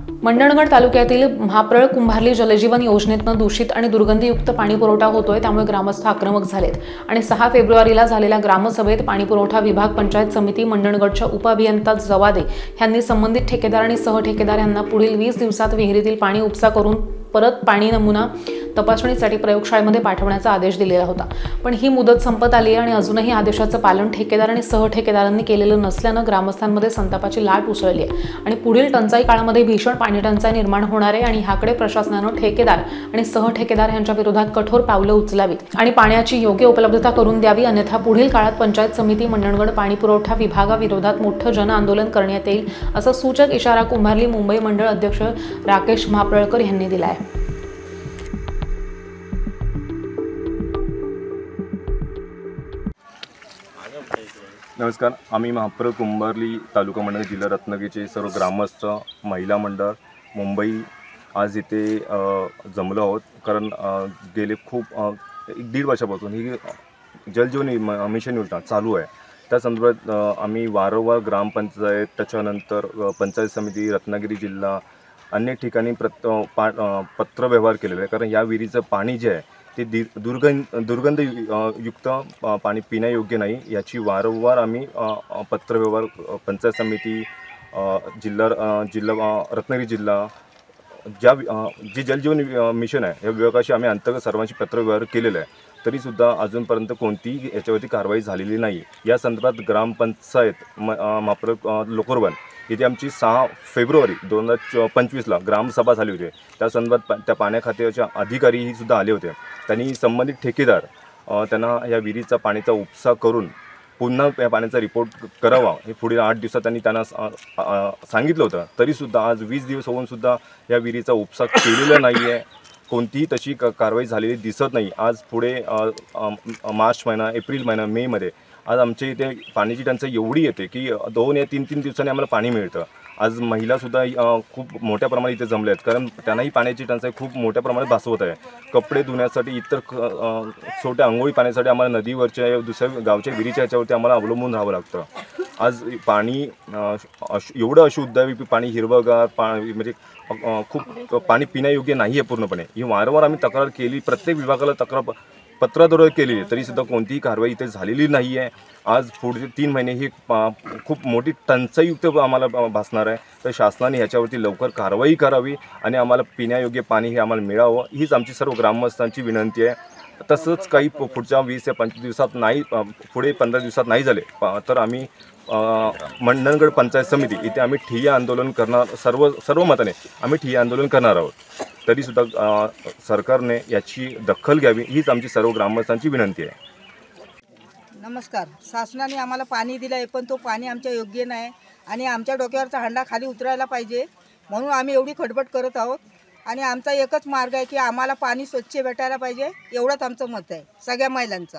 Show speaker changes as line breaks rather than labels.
मंडणगड तालुक्यातील महाप्रळ कुंभारली जलजीवन योजनेतून दूषित आणि दुर्गंधीयुक्त पाणी पुरवठा होतोय। त्यामुळे ग्रामस्थ आक्रमक झालेत आणि 6 फेब्रुवारीला झालेल्या ग्रामसभेत पाणीपुरवठा विभाग पंचायत समिती मंडणगडच्या उपअभियंता जवादे यांनी संबंधित ठेकेदार आणि सहठेकेदार यांना पुढील 20 दिवसात विहिरीतील पाणी उपसा करून परत पाणी नमुना तपासणीसाठी प्रयोगशाळेमध्ये पाठवण्याचा आदेश दिलेला होता। पण ही मुदत संपत आली आहे आणि अजूनही आदेशाचं पालन ठेकेदार आणि सहठेकेदारांनी केलेलं नसल्यानं ग्रामस्थांमध्ये संतापाची लाट उसळली आहे आणि पुढील टंचाई काळामध्ये भीषण पाणी टंचाई निर्माण होणार आहे आणि ह्याकडे प्रशासनानं ठेकेदार आणि सहठेकेदार यांच्या विरोधात कठोर पावलं उचलावीत आणि पाण्याची योग्य उपलब्धता करून द्यावी, अन्यथा पुढील काळात पंचायत समिती मंडणगड पाणीपुरवठा विभागाविरोधात मोठं जन आंदोलन करण्यात येईल, असा सूचक इशारा कुंभारली मुंबई मंडळ अध्यक्ष राकेश महाप्रळकर यांनी दिला आहे।
नमस्कार, आम्ही महाप्रळ कुंभारली तालुका मंडळ जिल्हा रत्नागिरीचे सर्व ग्रामस्थ महिला मंडळ मुंबई आज इथे जमलो आहोत। कारण गेले खूप 1.5 वर्षापासून ही जलजीवन मिशन योजना चालू आहे। त्या संदर्भात आम्ही वारंवार ग्रामपंचायत, त्याच्यानंतर पंचायत समिती, रत्नागिरी जिल्हा अनेक ठिकाणी पत्रव्यवहार केलेला आहे। कारण या विहिरीचं पाणी जे आहे ते दुर्गंधयुक्त पाणी पिण्यायोग्य नाही, याची वारंवार आम्ही पत्रव्यवहार पंचायत समिती, जिल्हा रत्नागिरी जिल्हा जे जलजीवन मिशन आहे या विभागाशी आम्ही अंतर्गत सर्वांशी पत्रव्यवहार केलेला आहे। तरीसुद्धा अजूनपर्यंत कोणतीही याच्यावरती कारवाई झालेली नाही। या संदर्भात ग्रामपंचायत महाप्रळ लोकोरवन इथे आमची 6 फेब्रुवारी 2025ला ग्रामसभा झाली होती। त्या संदर्भात त्या पाण्या खात्याच्या अधिकारीही सुद्धा आले होते। त्यांनी संबंधित ठेकेदार त्यांना या विहिरीचा पाण्याचा उपसा करून पुन्हा या पाण्याचा रिपोर्ट करावा हे पुढील 8 दिवसात त्यांनी त्यांना सांगितलं होतं। तरीसुद्धा आज 20 दिवस होऊनसुद्धा या विहिरीचा उपसा केलेला नाही आहे, कोणतीही तशी कारवाई झालेली दिसत नाही। आज पुढे मार्च महिना, एप्रिल महिना, मेमध्ये आज आमच्या इथे पाण्याची टंचाई एवढी येते की 2 या 3 दिवसांनी आम्हाला पाणी मिळतं। आज महिलासुद्धा खूप मोठ्या प्रमाणात इथे जमल्या आहेत, कारण त्यांनाही पाण्याची टंचाई खूप मोठ्या प्रमाणात भासवत आहे। कपडे धुण्यासाठी, इतर छोट्या अंघोळी पाण्यासाठी आम्हाला नदीवरच्या दुसऱ्या गावच्या विहिरीच्या ह्याच्यावरती आम्हाला अवलंबून राहावं लागतं। आज पाणी एवढं अशुद्ध आहे, पाणी हिरवंगार म्हणजे खूप पाणी पिण्यायोग्य नाही आहे पूर्णपणे। ही वारंवार आम्ही तक्रार केली, प्रत्येक विभागाला पत्राद्वारे केलेली, तरीसुद्धा कोणतीही कारवाई इथे झालेली नाही आहे। आज पुढचे 3 महिने ही खूप मोठी टंचाईयुक्त आम्हाला भासणार आहे। तर शासनाने ह्याच्यावरती लवकर कारवाई करावी आणि आम्हाला पिण्यायोग्य पाणी हे आम्हाला मिळावं, हीच आमची सर्व ग्रामस्थांची विनंती आहे। तसंच काही पुढच्या 20 या 25 दिवसात नाही, पुढे 15 दिवसात नाही झाले तर आम्ही मंडणगड पंचायत समिती इथे आम्ही ठिय्या आंदोलन करणार, सर्व मताने आम्ही ठिय्या आंदोलन करणार आहोत। तरीसुद्धा सरकारने याची दखल घ्यावी, हीच आमची सर्व ग्रामस्थांची विनंती आहे।
नमस्कार, शासनाने आम्हाला पाणी दिलं आहे, पण तो पाणी आमच्या योग्य नाही आणि आमच्या डोक्यावरचा हंडा खाली उतरायला पाहिजे, म्हणून आम्ही एवढी खटपट करत आहोत। आणि आमचा एकच मार्ग आहे की आम्हाला पाणी स्वच्छ भेटायला पाहिजे, एवढंच आमचं मत आहे सगळ्या महिलांचं।